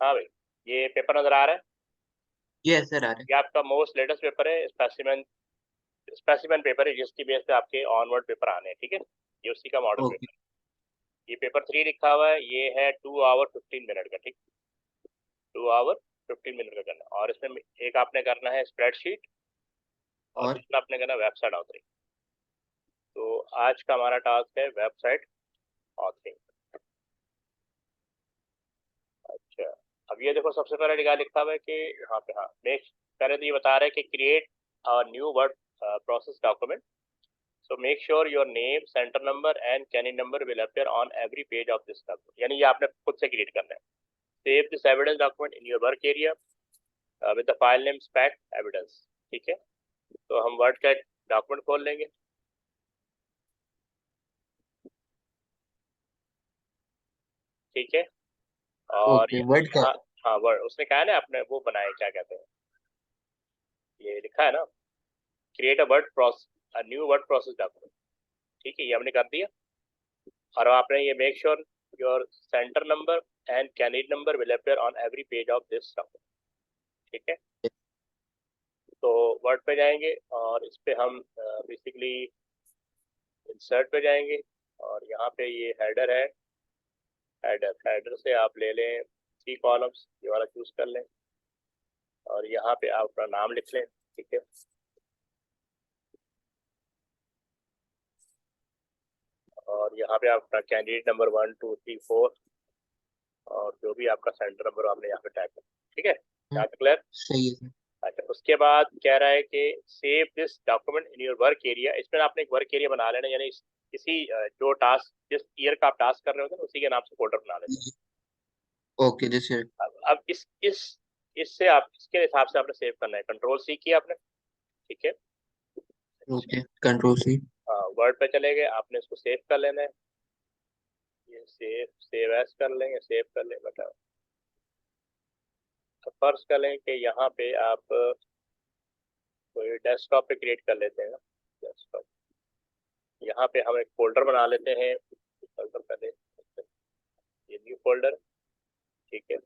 हाँ भाई, ये पेपर नजर आ रहा है। ये सर आ रहा है। ये आपका मोस्ट लेटेस्ट पेपर है, स्पेसिमेन स्पेसिमेन पेपर है, जिसकी बेस पे आपके ऑनवर्ड पेपर आने हैं, ठीक है। ये उसी का मॉडल ओके। पेपर है। ये पेपर 3 लिखा हुआ है, ये है 2 आवर 15 मिनट का, ठीक। 2 आवर 15 मिनट का करना है। और इसमें एक आपने करना है स्प्रेडशीट, और और दूसरा आपने करना है वेबसाइट ऑथरिंग। तो आज का हमारा टास्क है वेबसाइट ऑथरिंग। अच्छा, अब ये देखो, सबसे पहले लिखा हुआ है कि यहाँ पे, हाँ नेक्स्ट, पहले तो ये बता रहा है कि create a new word process document. So make sure your name, center number and canny number will appear on every page of this document. यानी ये आपने खुद से क्रिएट करना है। Save this evidence document in your work area with the file name spec evidence। ठीक है, तो हम वर्ड का डॉक्यूमेंट खोल लेंगे। ठीक है, और ओके वर्ड का। यहाँ, हाँ वर्ड उसने कहा है ना, आपने वो बनाए, क्या कहते हैं, ये लिखा है ना, create a word process, a new word process document. ठीक है, ये हमने कर दिया। और आपने ये make sure your centre number and candidate number will appear on every page of this document. ठीक है, तो वर्ड पे जाएंगे और इस पे हम बेसिकली इंसर्ट पे जाएंगे, और यहाँ पे ये हेडर है। हेडर से आप ले लें 3 कॉलम्स, ये वाला चूज कर लें, और यहाँ पे आप अपना नाम लिख लें। ठीक है, और यहाँ पे आप अपना कैंडिडेट नंबर 1 2 3 4, और जो भी आपका सेंटर नंबर आपने यहाँ पे टाइप कर। ठीक है, हम्म, यहाँ तक क्लियर। सही है सर। अच्छा, उसके बाद कह रहा है कि save this document in your work area. इसमें आपने एक वर्क एरिया बना लेना, यानी किसी जो टास्क, जिस ईयर का आप टास्क कर रहे होते हैं उसी के नाम से फोल्डर बना लेते ओके जैसे। हैं। अब इस इससे आप इसके हिसाब से आपने सेव करना है। कंट्रोल सी किया आपने। ठीक है, अच्छा, ओके कंट्रोल सी। हाँ वर्ड पे चले गए, आपने इसको सेव कर लेना है। ये सेव एज कर लेंगे, सेव कर लें बताओ। तो फर्ज कर लें कि यहाँ पे आप कोई डेस्कटॉप पे क्रिएट कर लेते हैं ना, डेस्कटॉप। यहाँ पे हम एक फोल्डर बना लेते हैं। फोल्डर पहले, ये न्यू फोल्डर। ठीक है,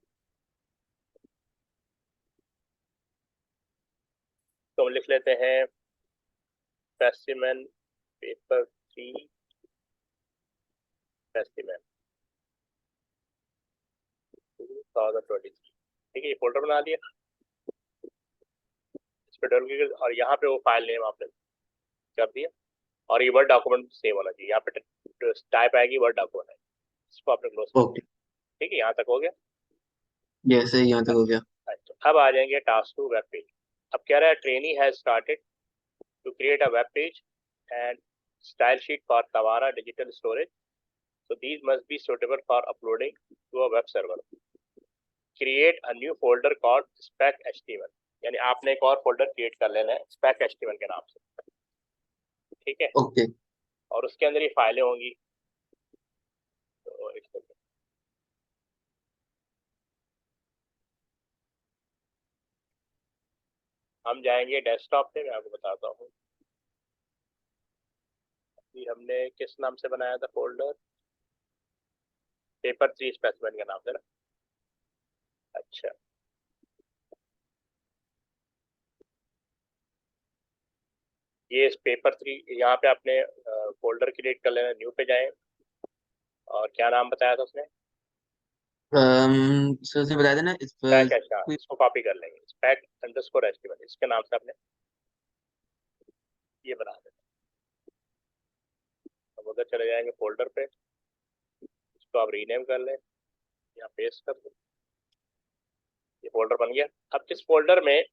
तो हम लिख लेते हैं स्पेसिमेन पेपर 3 स्पेसिमेन 2023। ठीक है, ये फोल्डर बना लिया। इस पर डबल क्लिक, और यहाँ पे वो फाइल नेम आपने कर दिया। और ये वर्ड डॉक्यूमेंट सेव होना चाहिए। यहाँ पे टाइप आएगी वर्ड डॉक्यूमेंट है, इसको आपने क्लोज कर ओके दिया। ठीक है, यहाँ तक हो गया। जैसे यहाँ तक हो गया। अच्छा, अब आ जाएंगे टास्क टू वेब पेज। अब कह रहा है trainee has started to create a web page and style sheet for तवारा digital storage. So these must be suitable for uploading to a web server. Create a new folder called spec html। यानी आपने एक और folder create कर लेना है spec html के नाम से। ठीक है, ओके और उसके अंदर ये फाइलें होंगी। तो एक second, हम जाएंगे डेस्कटॉप पे, मैं आपको बताता हूँ। कि हमने किस नाम से बनाया था फोल्डर, पेपर 3 स्पेसिमेन के नाम से ना। अच्छा, ये इस पेपर 3, यहाँ पे आपने फोल्डर क्रिएट कर लेना। न्यू पे जाएं, और क्या नाम बताया था उसने, सर से बता देना इस पर स्पैक। अच्छा, कोई। इसको कॉपी कर लेंगे, स्पैक अंडरस्कोर एचटीएमएल, इसके नाम से आपने ये बना देना। अब उधर चले जाएंगे फोल्डर पे, इसको आप रीनेम कर लें, यहाँ पेस्ट कर दें। ये फोल्डर बन गया। अब इस फोल्डर में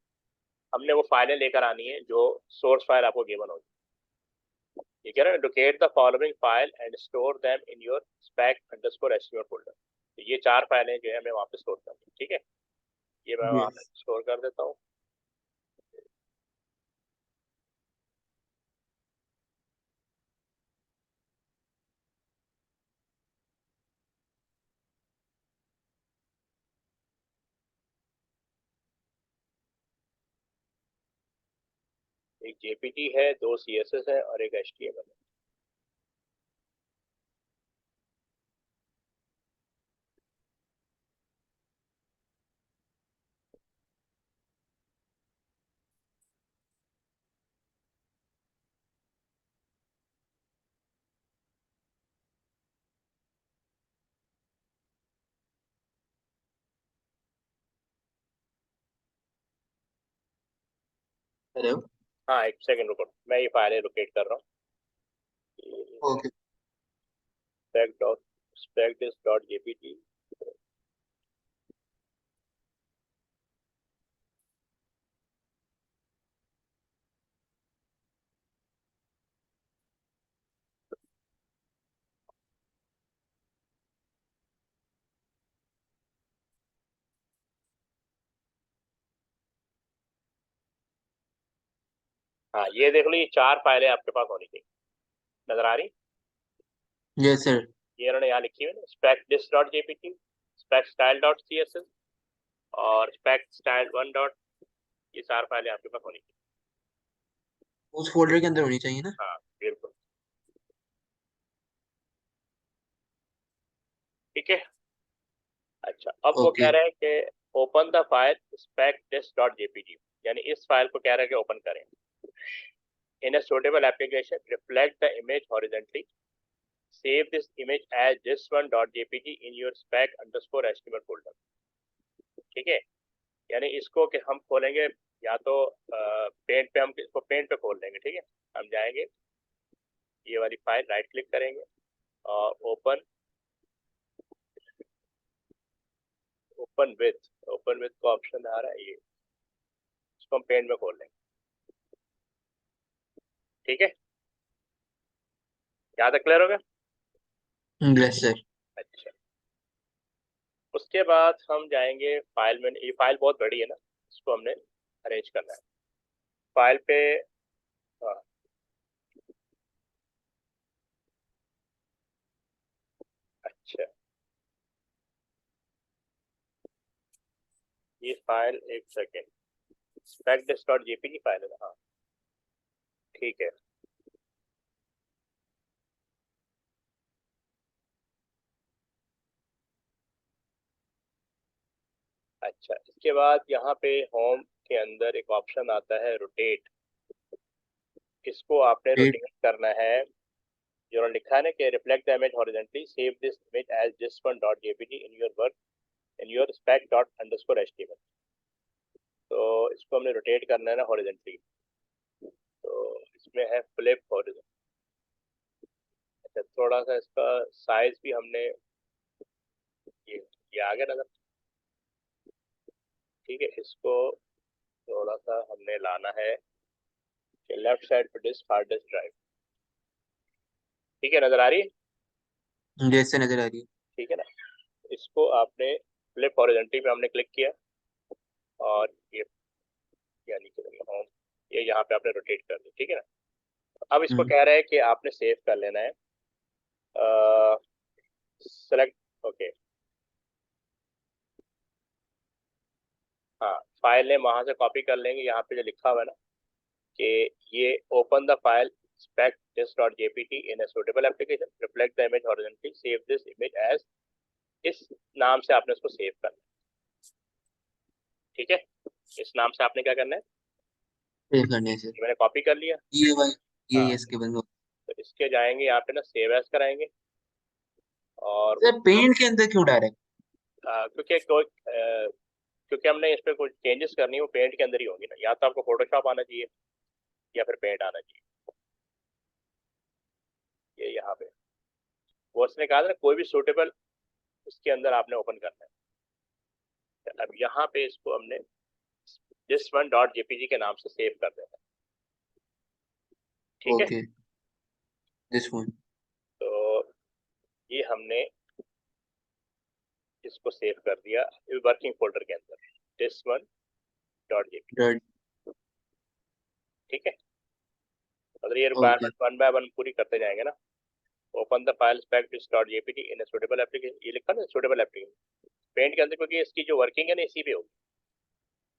हमने वो फाइलें लेकर आनी है जो सोर्स फाइल आपको गिवन होगी। ये कह रहा है locate the following file and store them in your SPAC underscore HTML folder. तो ये 4 फाइलें जो है हमें वहाँ पे स्टोर करनी है। ठीक है, ये मैं वहाँ पे यस। स्टोर कर देता हूँ। एक जेपीटी है, 2 सीएसएस है, और एक एचटीएमएल है। हेलो। हाँ एक सेकंड रुको, मैं ये फाइल लोकेट कर रहा हूँ। ओके। spec.spec.jpg। हाँ ये देख लो, ये 4 फाइलें आपके पास होनी चाहिए, नजर आ रही? Yes sir. ये उन्होंने यहाँ लिखी हुई है, spec.dis.jpg, spec.style.css और spec.style1. ये 4 फाइलें आपके पास होनी चाहिए। उस फोल्डर के अंदर होनी चाहिए ना? हाँ बिल्कुल। ठीक है। अच्छा अब वो कह ओके। रहे हैं कि ओपन द फाइल spec.dis.jpg, यानी इस फाइल को कह रहा है कि ओपन करें। इन a suitable application reflect the image horizontally, save this image as this1.jpg in your spec_html folder। ठीक है, यानी इसको कि हम खोलेंगे या तो पेंट पे, हम इसको पेंट पे खोल लेंगे। ठीक है, हम जाएंगे ये वाली फाइल, राइट क्लिक करेंगे और ओपन विथ का ऑप्शन आ रहा है, ये इसको हम पेंट में खोल लेंगे। ठीक है, यहाँ तक क्लियर हो गया? Yes sir. अच्छा, उसके बाद हम जाएंगे फाइल में। ये फाइल बहुत बड़ी है ना, इसको हमने अरेंज करना है फाइल पे। हाँ, अच्छा ये फाइल, एक सेकेंड, spec.dis.jpg फाइल है ना? हाँ ठीक है। अच्छा इसके बाद यहाँ पे होम के अंदर एक ऑप्शन आता है रोटेट, इसको आपने एट। रोटेट करना है। जो उन्होंने लिखा है ना कि reflect the image horizontally, save this image as this1.jpg in your work in your spec._html। तो इसको हमने रोटेट करना है ना हॉरिजॉन्टली, तो इसमें है फ्लिप हॉरिजॉन्टल। अच्छा थोड़ा सा इसका साइज भी हमने, ये आ गया नजर? ठीक है, इसको थोड़ा सा हमने लाना है कि लेफ्ट साइड पे डिस्क हार्ड डिस्क ड्राइव। ठीक है, नजर आ रही है? यस सर, नजर आ रही है। ठीक है ना, इसको आपने फ्लिप हॉरिजॉन्टली पे हमने क्लिक किया और ये यानी कि होम, ये यहाँ पे आपने रोटेट कर दिया। ठीक है ना, अब इसको हम्म। कह रहा है कि आपने सेव कर लेना है। सेलेक्ट, ओके, हाँ फाइल नेम वहां से कॉपी कर लेंगे, यहाँ पे जो लिखा हुआ है ना कि ये open the file spec.dis.jpg in a suitable application, reflect the image horizontally, save this image as, इस नाम से आपने उसको सेव करना है। ठीक है, इस नाम से आपने क्या करना है, सेव करने से। ये मैंने कॉपी कर लिया। ये भाई, ये हाँ, इसके बंद। तो इसके जाएंगे यहाँ पे ना, सेव एज कराएंगे और सर उसको पेंट के अंदर क्यों डायरेक्ट? क्योंकि कोई क्योंकि हमने इस पे कुछ चेंजेस करनी है, वो पेंट के अंदर ही होंगी ना, या तो आपको फोटोशॉप आना चाहिए या फिर पेंट आना चाहिए। ये यहाँ पे वो उसने कहा था ना, कोई भी सूटेबल उसके अंदर आपने ओपन करना है। अब यहाँ पे इसको हमने this1.jpg के नाम से सेव कर देना है। ठीक है, ओके। This one. तो ये हमने इसको सेव कर दिया वर्किंग फोल्डर के अंदर, this1.jpg। डॉट। ठीक है, अगर ये okay. Requirement one by one पूरी करते जाएंगे ना, open the file spec.dis.jpg in suitable application, ये लिखा ना सुटेबल एप्लीकेशन पेंट के अंदर, क्योंकि इसकी जो वर्किंग है ना इसी पे होगी।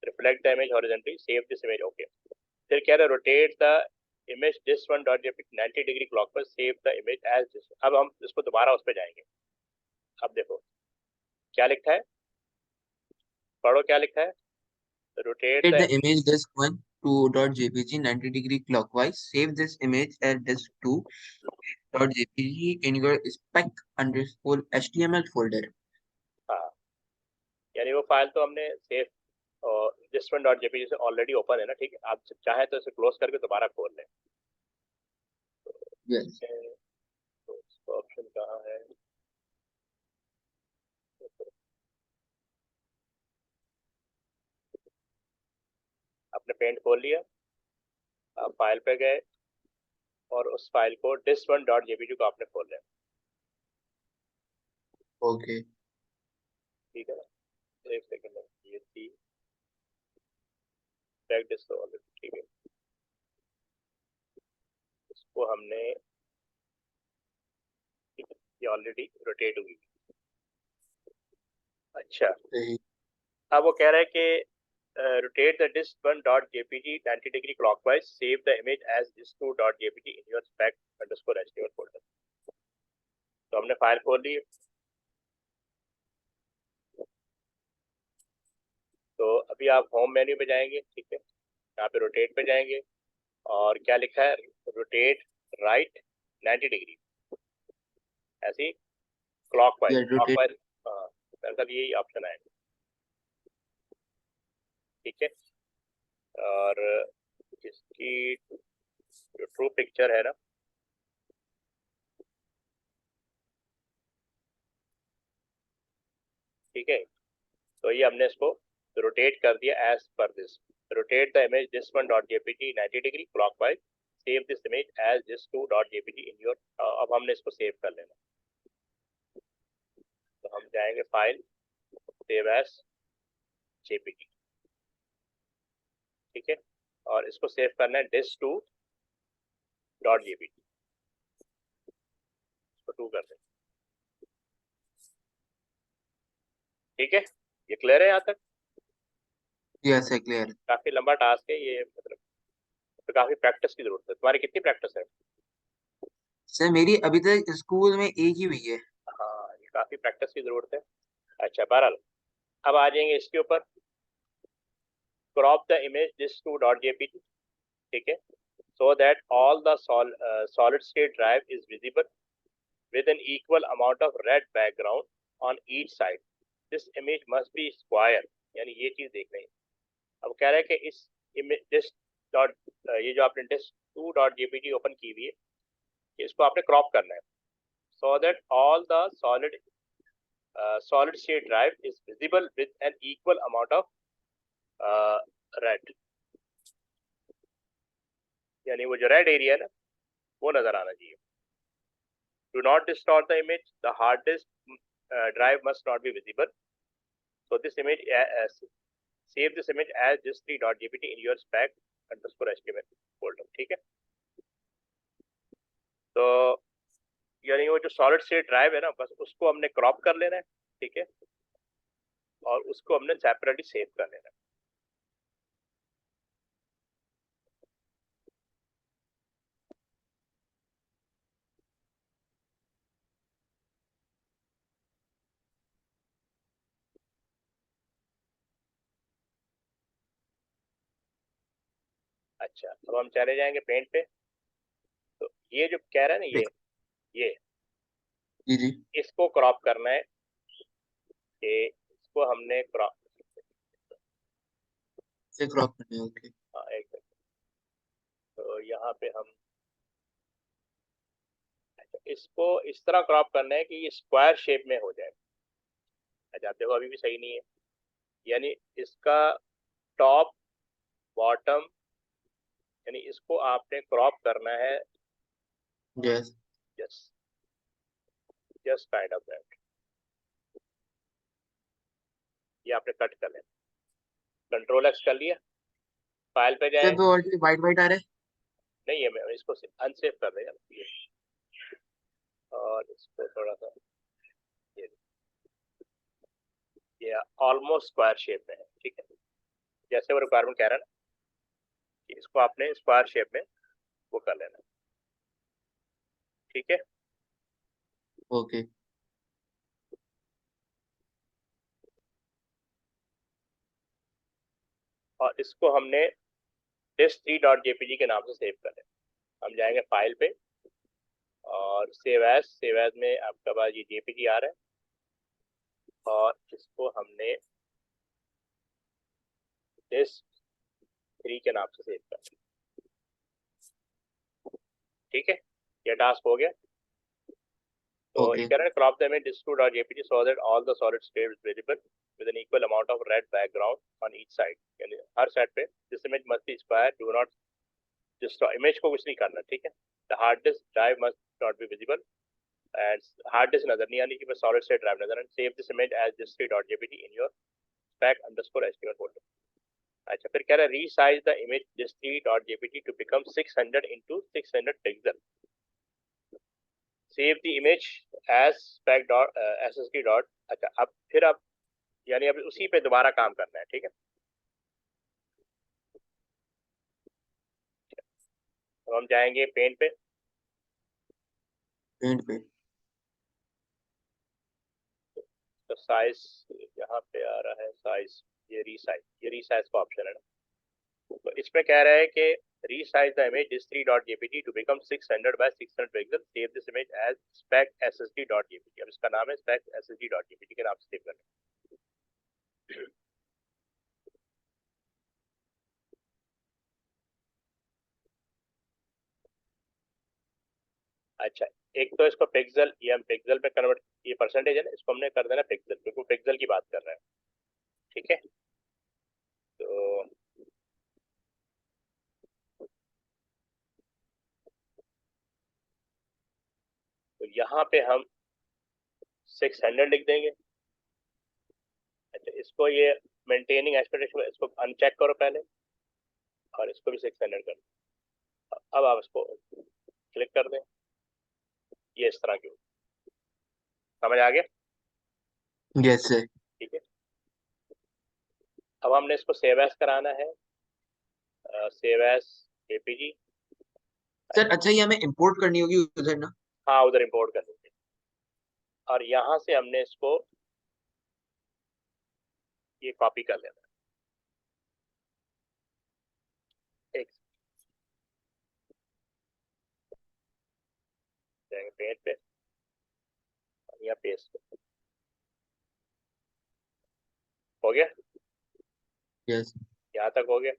Reflect the image horizontally, save this image, okay. फिर कह रहा है rotate the image this1.jpg 90 degree clock पर, save the image as this. अब हम इसको दोबारा उस पर जाएंगे। अब देखो क्या लिखा है, पढ़ो क्या लिखा है, rotate Rotate the, the image disk 1 to .jpg 90-degree clockwise. Save this image as disk 2 .jpg in your spec_html folder. हाँ यानी वो फाइल तो हमने सेव और दिस वन डॉट जेपीजी से ऑलरेडी ओपन है ना, ठीक है, आप चाहे तो इसे क्लोज करके दोबारा खोल लें। यस। तो इसका ऑप्शन कहाँ है? आपने पेंट खोल लिया, आप फाइल पे गए और उस फाइल को दिस वन डॉट जेपीजी को आपने खोल लिया, ओके। ठीक है ना। एक सेकंड में ये थी बैक डिस्क ऑलरेडी, ठीक है, इसको हमने, ठीक है, ये ऑलरेडी रोटेट हुई। अच्छा, सही। अब वो कह रहा है कि rotate the disk1.jpg 90 degree clockwise, save the image as disk2.jpg in your spec_html folder। तो हमने फाइल खोल ली, तो अभी आप होम मेन्यू पे जाएंगे, ठीक है, यहाँ पे रोटेट पे जाएंगे और क्या लिखा है, रोटेट राइट 90 डिग्री, ऐसी क्लॉकवाइज, या रोटेट। क्लॉकवाइज, हाँ, मतलब यही ऑप्शन आएगा, ठीक है। और इसकी जो ट्रू पिक्चर है ना, ठीक है, तो ये हमने इसको रोटेट कर दिया as per this, rotate the image this one dot JPG 90 degree clockwise, save this image as this two dot JPG in your, अब हमने इसको सेव कर लेना, तो हम जाएंगे फाइल, सेव एज जेपीजी, ठीक है, और इसको सेव करना है दिस टू डॉट जेपीजी, इसको टू कर दें, ठीक है, ये क्लियर है यहाँ तक? यस है, क्लियर है। काफी लंबा टास्क है ये, मतलब तो काफी प्रैक्टिस की जरूरत है। तुम्हारी कितनी प्रैक्टिस है? सर मेरी अभी तक स्कूल में एक ही हुई है। हाँ, ये काफी प्रैक्टिस की जरूरत है। अच्छा, बहरहाल अब आ जाएंगे इसके ऊपर, crop the image this two dot JPG, ठीक है, so that all the solid state drive is visible with an equal amount of red background on each side, this image must be square, यानी ये चीज देख रहे हैं। अब कह रहा है कि इस इमेज दिस डॉट, ये जो आपने this two dot JPG open की हुई है, इसको आपने क्रॉप करना है, so that all the solid state drive is visible with an equal amount of red, यानी वो जो रेड एरिया है ना, वो नजर आना चाहिए। Do not distort the image, the hard disk drive must not be visible, so this image save this image as disk3.jpg in your spec_html folder, ठीक है। तो यानी वो जो सॉलिड स्टेट ड्राइव है ना, बस उसको हमने क्रॉप कर लेना है, ठीक है, और उसको हमने सेपरेटली सेव कर लेना है। अच्छा, अब हम चले जाएंगे पेंट पे, तो ये जो कह रहा है ना, ये जी जी। इसको क्रॉप करना है, कि इसको हमने क्रॉप, से क्रॉप करने, ओके। हाँ एक second। तो यहाँ पे हम, अच्छा, इसको इस तरह क्रॉप करना है कि ये स्क्वायर शेप में हो जाए। अच्छा, आप देखो अभी भी सही नहीं है, यानी इसका टॉप बॉटम, यानी इसको आपने क्रॉप करना है, yes. Just just kind of that, ये आपने कट कर लेना, कंट्रोल एक्स कर लिया, फाइल पे सर जाए, वो ऑलरेडी वाइट वाइट आ रहा है। नहीं है, मैं इसको अनसेव कर देगा ये, और इसको थोड़ा सा, ये ये ऑलमोस्ट स्क्वायर शेप में है, ठीक है, जैसे वो रिक्वायरमेंट कह रहा है ना, कि इसको आपने स्क्वायर शेप में वो कर लेना, ठीक है। ओके। और इसको हमने disk3.jpg के नाम से सेव कर लेना, हम जाएंगे फाइल पे और सेव एज में आपका पास ये जेपीजी आ रहा है, और इसको हमने दिस 3 के नाम से सेव कर। ठीक है, ये टास्क हो गया। तो ये Okay. कह रहा है crop the image disk2.jpg so that all the solid state is visible with an equal amount of red background on each side। यानी हर साइड पे this image must be square, do not destroy। Image को कुछ नहीं करना, ठीक है। the hard disk drive must not be visible and hard disk नजर नहीं आनी कि बस solid state drive नजर आनी। save this image as disk3.jpg in your spec_html folder। अच्छा, फिर कह रहा है resize the image disk3.jpg to become 600 into 600 pixel। Save the image as spec dot ssd dot। अच्छा, अब फिर अब यानी अब उसी पे दोबारा काम करना है, ठीक है। तो हम जाएंगे पेन पे। Paint पे। तो साइज यहाँ पे आ रहा है, साइज ये रीसाइज का ऑप्शन है ना। तो इसमें कह रहा है कि resize the image disk3.jpg to become 600 by 600 pixel. Save this image as spec ssd.jpg। अब इसका नाम है spec ssd.jpg के नाम से सेव करना है। अच्छा, एक तो इसको पिक्सल, ये हम पिक्सल पे कन्वर्ट, ये परसेंटेज है ना, इसको हमने कर देना पिक्सल, बिल्कुल पिक्सल की बात कर रहे हैं, ठीक है। तो यहाँ पे हम 600 लिख देंगे। अच्छा, इसको ये मेंटेनिंग एस्पेक्ट रेशियो, इसको अनचेक करो पहले, और इसको भी 600 कर दो। अब आप इसको क्लिक कर दें, ये इस तरह की हो। समझ आ गया? Yes sir। ठीक है, अब हमने इसको सेव एज कराना है, सेव एज जेपीजी। सर अच्छा, ये हमें इंपोर्ट करनी होगी उधर ना? हाँ, उधर इंपोर्ट कर देंगे, और यहाँ से हमने इसको ये कॉपी कर लेना है। एक जाएंगे पेज पे, और यहाँ पेस्ट हो गया, Yes। यहाँ तक हो गया।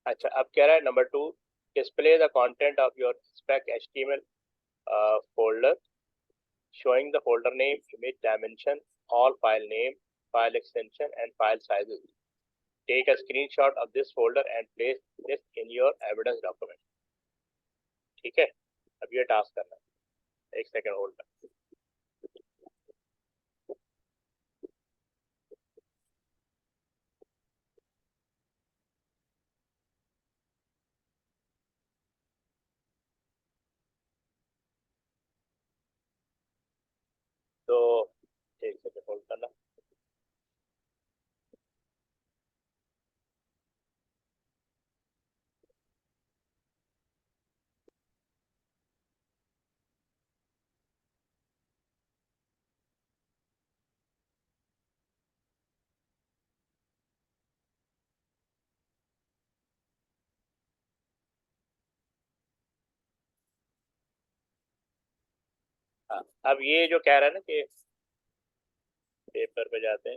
अच्छा, अब कह रहा है number 2, display the content of your spec html folder showing the folder name, image dimension, all file name, file extension and file sizes। take a screenshot of this folder and place this in your evidence document। ठीक है, अब ये task करना है, एक second hold कर। तो एक सेकंड होल्ड करना। हाँ, अब ये जो कह रहा है ना कि पेपर पे जाते हैं,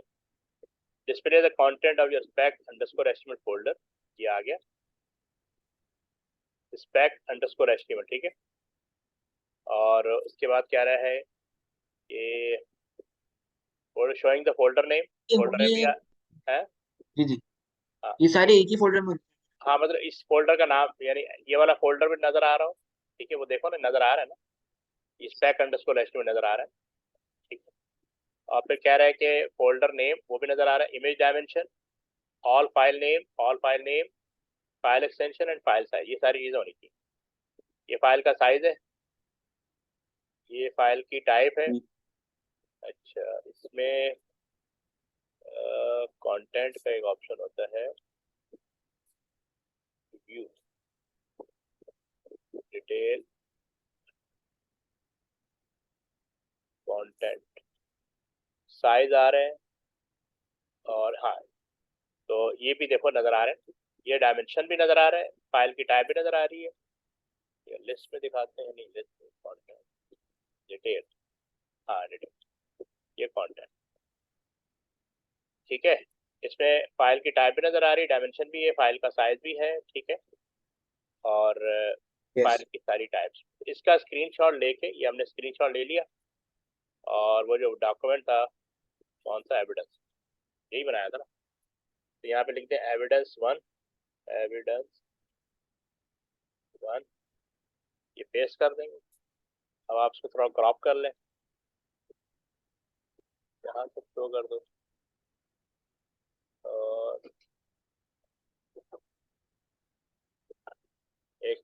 display the content of your spec_html folder, ये आ गया spec_html, ठीक है। और उसके बाद कह रहा है कि showing the folder name, folder name भी ये है। जी जी, हाँ, ये सारे एक ही फोल्डर में? हाँ, मतलब इस फोल्डर का नाम, यानी ये वाला फोल्डर भी नजर आ रहा हो, ठीक है, वो देखो ना, नजर आ रहा है ना, spec_html नजर आ रहा है, ठीक है। और फिर कह रहा है कि फोल्डर नेम वो भी नजर आ रहा है, image dimension, all file name, file extension and file size, ये सारी चीजें होनी चाहिए। ये फाइल का साइज है, ये फाइल की टाइप है। अच्छा, इसमें कंटेंट का एक ऑप्शन होता है, व्यू डिटेल कंटेंट, साइज आ रहे हैं, और हाँ, तो ये भी देखो नजर आ रहे हैं, ये डायमेंशन भी नजर आ रहा है, फाइल की टाइप भी नजर आ रही है। ये लिस्ट में दिखाते हैं, नहीं लिस्ट में, कंटेंट डिटेल, हाँ डिटेल, ये कंटेंट। ठीक है। इसमें फाइल की टाइप भी नजर आ रही है, डायमेंशन भी है, फाइल का साइज भी है, ठीक है, और यस। फाइल की सारी टाइप्स। इसका स्क्रीनशॉट लेके, ये हमने स्क्रीनशॉट ले लिया, और वो जो डॉक्यूमेंट था कौन सा, एविडेंस, यही बनाया था ना, तो यहाँ पे लिखते हैं एविडेंस 1, एविडेंस 1, ये पेस्ट कर देंगे। अब आप इसको थोड़ा क्रॉप कर लें, यहाँ तक शो कर दो, और एक,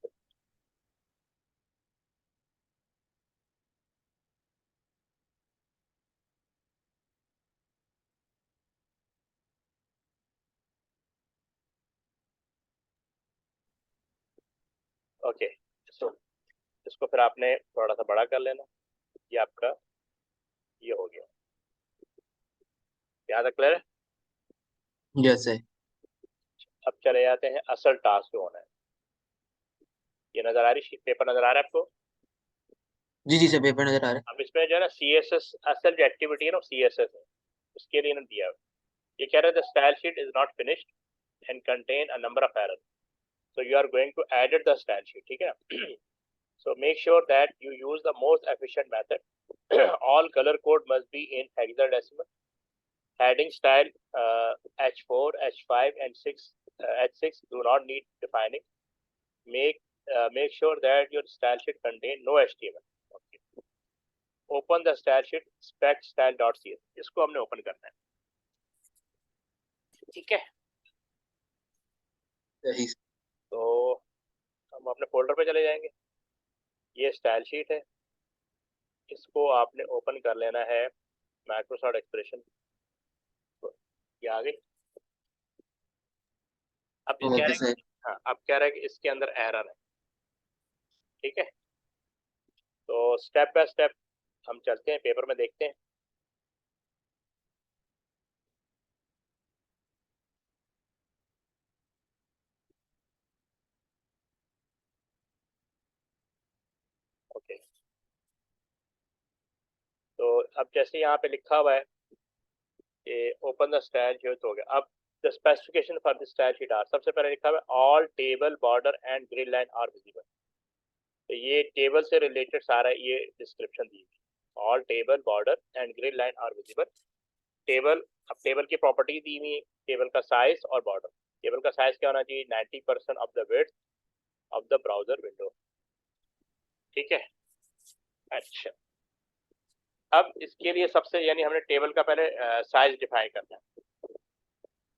ओके, इसको इसको फिर आपने थोड़ा सा बड़ा कर लेना, ये आपका ये हो गया। यहाँ तक क्लियर है। यस है। अब चले जाते हैं असल टास्क जो होना है। ये नजर आ रही, पेपर नजर आ रहा है आपको। जी जी सर, पेपर नजर आ रहा अब इसमें जो है ना सी एस एस, असल जो एक्टिविटी है ना सी एस एस है, उसके लिए ना दिया है। ये कह रहा है the style sheet is not finished and contain a number of error, so you are going to edit the style sheet, ठीक है ना। So make sure that you use the most efficient method. All color code must be in hexadecimal. Heading style H4, H5 and 6, H6 do not need defining. Make sure that your style sheet contain no HTML. Okay. Open the style sheet spec style.cs, इसको हमने open करना है, ठीक है। है। तो हम अपने फोल्डर पे चले जाएंगे, ये स्टाइल शीट है, इसको आपने ओपन कर लेना है, माइक्रोसॉफ्ट एक्सप्रेशन, ये आ गई। अब ये कह ओके रहे सर। हैं, हाँ अब कह रहा है कि इसके अंदर एरर है, ठीक है। तो स्टेप बाय स्टेप हम चलते हैं, पेपर में देखते हैं। ओके, तो अब जैसे यहाँ पे लिखा हुआ है कि ओपन द स्टाइल शीट, हो गया। अब the specification for the style sheet are, सबसे पहले लिखा हुआ है all table border and grid line are visible. तो ये टेबल से रिलेटेड सारा ये डिस्क्रिप्शन दी है, all table border and grid line are visible. Table, अब टेबल की प्रॉपर्टी दी हुई है, टेबल का साइज और बॉर्डर। टेबल का साइज क्या होना चाहिए, 90% of the width of the browser window, ठीक है। अच्छा, अब इसके लिए सबसे, यानी हमने टेबल का पहले साइज डिफाइन करना है।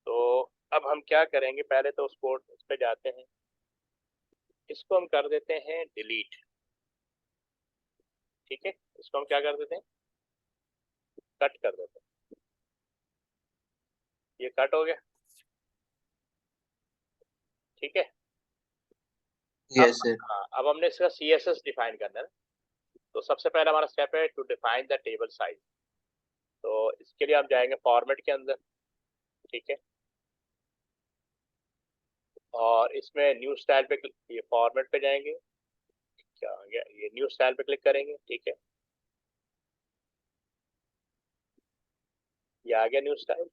तो अब हम क्या करेंगे, पहले तो उसको उस पर जाते हैं, इसको हम कर देते हैं डिलीट, ठीक है। इसको हम क्या कर देते हैं, कट कर देते हैं, ये कट हो गया, ठीक है। अब यस सर। हाँ, अब हमने इसका सी एस एस डिफाइन करना है ना। तो सबसे पहला हमारा स्टेप है to define the table size. तो इसके लिए आप जाएंगे फॉर्मेट के अंदर, ठीक है, और इसमें न्यू स्टाइल पे ये फॉर्मेट पे जाएंगे, क्या आ गया, ये न्यू स्टाइल पे क्लिक करेंगे, ठीक है, ये आ गया न्यू स्टाइल,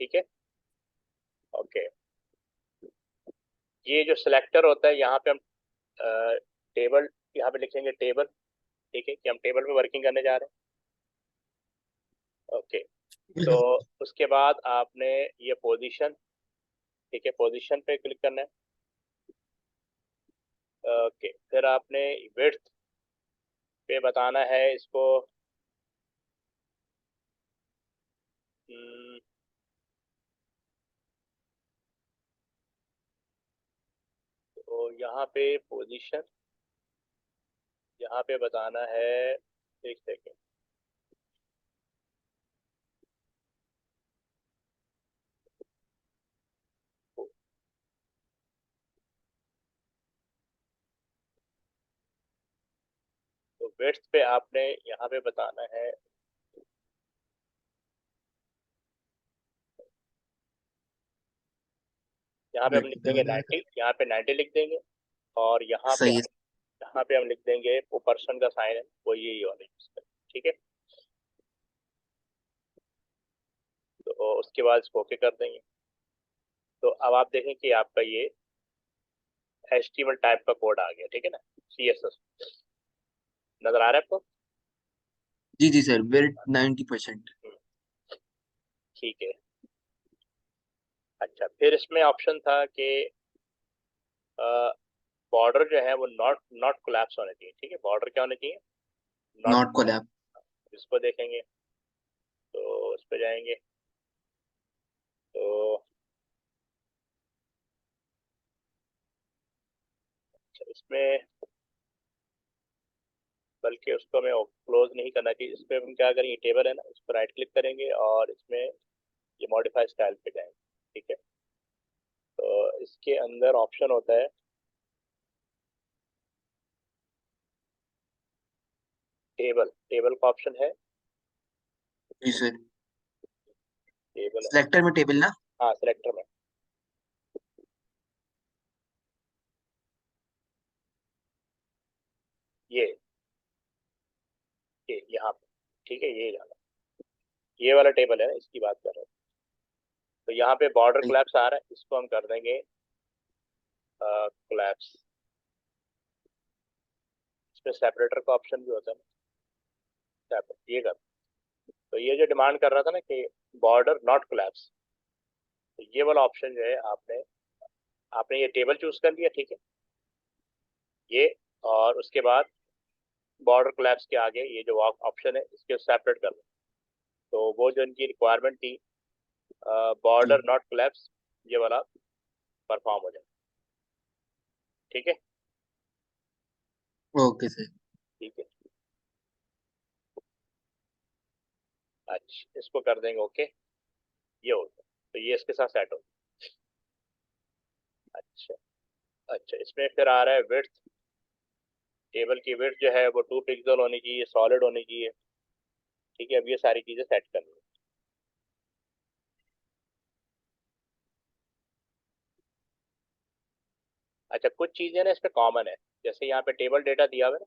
ठीक है। ओके, ये जो सिलेक्टर होता है, यहाँ पे हम टेबल, यहाँ पे लिखेंगे टेबल, ठीक है, कि हम टेबल पे वर्किंग करने जा रहे हैं। ओके, तो उसके बाद आपने ये पोजीशन, ठीक है, पोजीशन पे क्लिक करना है। ओके, फिर आपने विड्थ पे बताना है इसको, हम्म, तो यहाँ पे पोजीशन, यहाँ पे बताना है, एक सेकेंड, तो विड्थ पे आपने यहाँ पे बताना है, यहाँ पे हम लिख देंगे 90, यहाँ पे 90 लिख देंगे, और सही है। यहाँ पे हम लिख देंगे वो पर्सन का साइन है वो, यही वाला यूज करें, ठीक है। तो उसके बाद इसको ओके कर देंगे। तो अब आप देखें कि आपका ये HTML टाइप का कोड आ गया, ठीक है ना, CSS नजर आ रहा है आपको? जी जी सर, बिल्ट 90%। हम्म, ठीक है। अच्छा, फिर इसमें ऑप्शन था कि बॉर्डर जो है वो नॉट नॉट कोलैप्स होने चाहिए, ठीक है, बॉर्डर क्या होने चाहिए, नॉट। नॉट कोलैप। इसको देखेंगे तो इस पे जाएंगे तो अच्छा, इसमें बल्कि उसको हमें क्लोज नहीं करना चाहिए। इस पर हम क्या करेंगे, टेबल है ना, इस पर राइट क्लिक करेंगे और इसमें ये मॉडिफाई स्टाइल पे जाएंगे, ठीक है। तो इसके अंदर ऑप्शन होता है टेबल, टेबल का ऑप्शन है, जी सर। टेबल है। सिलेक्टर में टेबल ना। हाँ, सिलेक्टर में ये ये यहाँ पे, ठीक है, ये जाना, ये वाला टेबल है ना, इसकी बात कर रहे हैं। तो यहाँ पे बॉर्डर सही। कोलैप्स आ रहा है, इसको हम कर देंगे कोलैप्स। इसमें सेपरेटर का ऑप्शन भी होता है ना, ये कर। तो ये जो डिमांड कर रहा था ना कि बॉर्डर नॉट कोलैप्स, तो ये वाला ऑप्शन जो है आपने आपने ये टेबल चूज कर लिया, ठीक है, ये। और उसके बाद बॉर्डर कोलैप्स के आगे ये जो ऑप्शन है इसके सेपरेट कर लो। तो वो जो इनकी रिक्वायरमेंट थी, जी। बॉर्डर नॉट कोलैप्स, ये वाला परफॉर्म हो जाए, ठीक है। Okay sir. ठीक है, अच्छा, इसको कर देंगे ओके, ये हो गया। तो ये इसके साथ सेट हो गया। अच्छा। अच्छा, इसमें फिर आ रहा है विड्थ। टेबल की विड्थ जो है वो 2 पिक्सल होनी चाहिए, सॉलिड होनी चाहिए, ठीक है। अब ये सारी चीजें सेट करनी है। अच्छा, कुछ चीजें ना इसमें कॉमन है, जैसे यहाँ पे टेबल डेटा दिया हुआ है ना,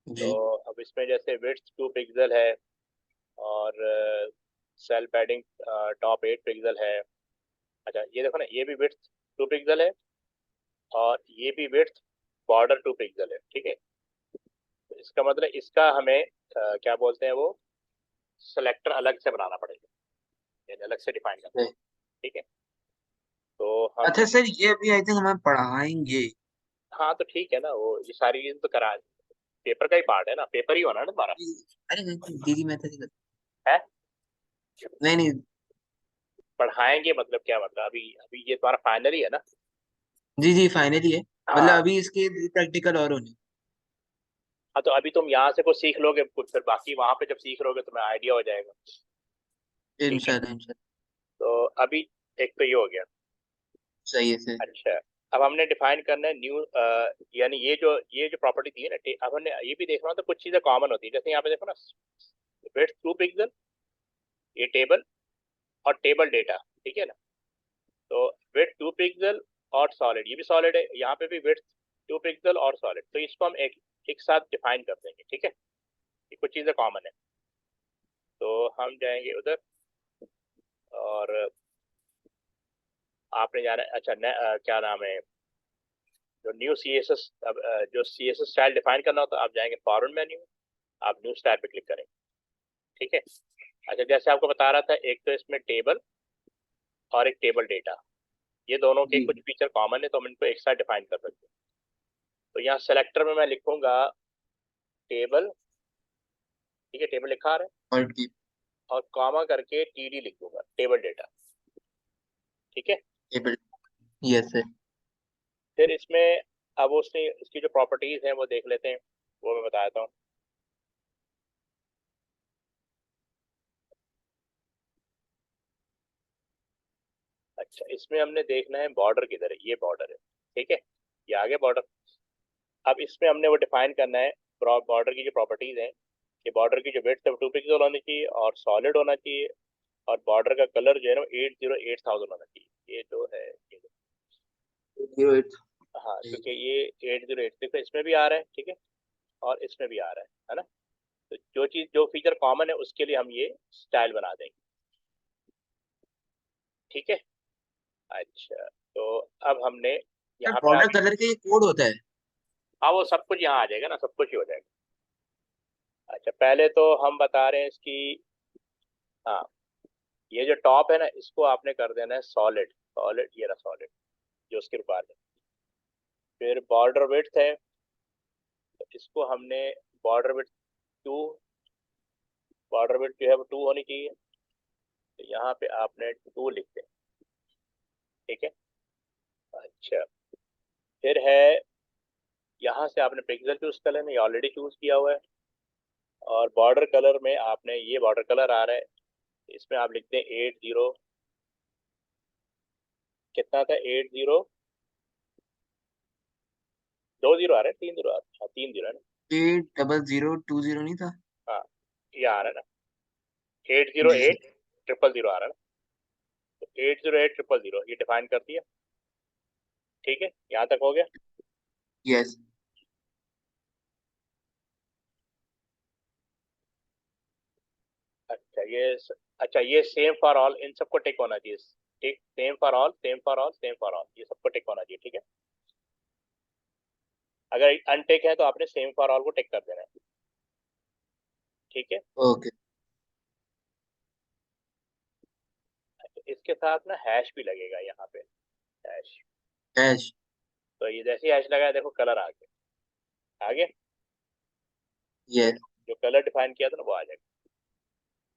तो जी अब इसमें जैसे विड्थ 2 पिक्सल है और सेल पैडिंग टॉप 8 पिक्सल है। अच्छा, ये देखो ना, ये भी विड्थ 2 पिक्सल है और ये भी विड्थ बॉर्डर 2 पिक्सल है, ठीक है। तो इसका मतलब इसका हमें क्या बोलते हैं वो, सेलेक्टर अलग से बनाना पड़ेगा, यानी अलग से डिफाइन करना, सर। ठीक है। तो हम अच्छा सर, ये अभी आई थिंक हमें पढ़ाएंगे। हाँ, तो ठीक है ना, वो ये सारी चीजें तो करा, पेपर का ही पार्ट है ना, पेपर ही होना है ना तुम्हारा, अरे नहीं दीदी, मैं तो नहीं है। नहीं नहीं। पढ़ाएंगे मतलब क्या मतलब, अभी अभी ये तुम्हारा फाइनल ही है ना। जी जी, फाइनली है। मतलब हाँ। अभी इसके प्रैक्टिकल और होने। हाँ, तो अभी तुम यहाँ से कुछ सीख लोगे कुछ, फिर बाकी वहां पे जब सीख लोगे तुम्हें आइडिया हो जाएगा, ठीक है। इंशाल्लाह इंशाल्लाह। तो अभी एक तो ये हो गया। सही है सर। अच्छा, अब हमने डिफाइन करना है न्यू, यानी ये जो प्रॉपर्टी थी ना, अब हमने ये भी देखना, तो कुछ चीजें कॉमन होती है, जैसे यहाँ पे देखो ना, विड्थ 2 पिक्सल, ये टेबल और टेबल डेटा, ठीक है ना। तो विड्थ 2 पिक्सल और सॉलिड, ये भी सॉलिड है, यहाँ पे भी विड्थ 2 पिक्सल और सॉलिड, तो इसको हम एक साथ डिफाइन कर देंगे, ठीक है। ये कुछ चीजें कॉमन है। तो हम जाएंगे उधर और आपने जाना है, अच्छा क्या नाम है, जो न्यू सी एस एस, अब जो CSS स्टाइल डिफाइन करना होता है, आप जाएंगे फॉरवर्ड मेन्यू, आप न्यू स्टाइल पे क्लिक करेंगे, ठीक है। अच्छा, जैसे आपको बता रहा था, एक तो इसमें टेबल और एक टेबल डेटा, ये दोनों के जी। कुछ फीचर कॉमन है, तो हम इनको एक साथ डिफाइन कर सकते हैं। तो यहाँ सेलेक्टर में मैं लिखूंगा टेबल, ठीक है, टेबल लिखा आ रहा है, और की। और कॉमा करके TD लिख दूंगा, टेबल डेटा, ठीक है। टेबल। Yes sir. फिर इसमें अब उसने इसकी जो प्रॉपर्टीज हैं वो देख लेते हैं, वो मैं बताता हूँ। अच्छा, इसमें हमने देखना है बॉर्डर किधर है, ये बॉर्डर है, ठीक है, ये आगे बॉर्डर। अब इसमें हमने वो डिफाइन करना है बॉर्डर की जो प्रॉपर्टीज हैं, कि बॉर्डर की जो विड्थ है वो 2 पिक्सल होनी चाहिए और सॉलिड होना चाहिए, और बॉर्डर का कलर जो है ना 808000 होना चाहिए, ये जो है ये जो, 08। हाँ, क्योंकि ये 808 देखो इसमें भी आ रहा है, ठीक है, और इसमें भी आ रहा है ना। तो जो चीज जो फीचर कॉमन है उसके लिए हम ये स्टाइल बना देंगे, ठीक है। अच्छा, तो अब हमने सर यहाँ पे बॉर्डर कलर का ये कोड होता है? हाँ वो सब कुछ यहाँ आ जाएगा ना, सब कुछ ही हो जाएगा। अच्छा, पहले तो हम बता रहे हैं इसकी, हाँ, ये जो टॉप है ना, इसको आपने कर देना है सॉलिड। सॉलिड, ये रहा सॉलिड जो उसके रिक्वायरमेंट। फिर बॉर्डर विड्थ है, तो इसको हमने बॉर्डर विड्थ 2, बॉर्डर विड्थ जो है वो 2 होनी चाहिए, तो यहाँ पे आपने 2 लिख दें। ठीक है। अच्छा, फिर है, यहाँ से आपने पिक्सल चूज कर लेना, ये ऑलरेडी चूज किया हुआ है। और बॉर्डर कलर में आपने, ये बॉर्डर कलर आ रहा है, इसमें आप लिखते हैं 80, कितना था 80, 2 0 आ रहा है, 3 0 आ रहा है, हाँ 3 0 है ना। 8002 नहीं था? हाँ, ये आ रहा है ना, 8 0 जी 8 0 0 आ रहा है ना, तो 8 0 8 0 0 ये डिफाइन कर दिया। ठीक है, यहाँ तक हो गया। यस। अच्छा अच्छा, ये सेम फॉर ऑल, इन सबको टिक होना चाहिए। ठीक, same for all, same for all, same for all, ये सबको टिक होना चाहिए। ठीक है, अगर अनटिक है तो आपने सेम फॉर ऑल को टिक कर देना है। ठीक है। ओके। अच्छा, इसके साथ ना हैश भी लगेगा यहाँ पे, हैश। ऐश। तो ये जैसे ही हैश लगाया, देखो कलर आ गया, आगे यस। जो कलर डिफाइन किया था ना वो आ जाएगा।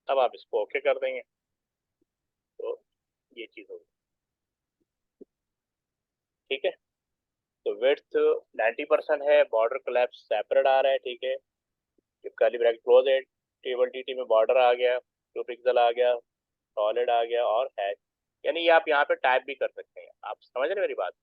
अब आप इसको ओके कर देंगे, तो ये चीज होगी। ठीक है, तो विड्थ 90% है, बॉर्डर कोलैप्स सेपरेट आ रहा है। ठीक है, जब कर्ली ब्रैकेट क्लोज है, टेबल टीटी में बॉर्डर आ गया, 2 पिक्सल आ गया, सॉलिड आ गया, और हैश। यानी ये आप यहाँ पे टाइप भी कर सकते हैं, आप समझ रहे हैं मेरी बात,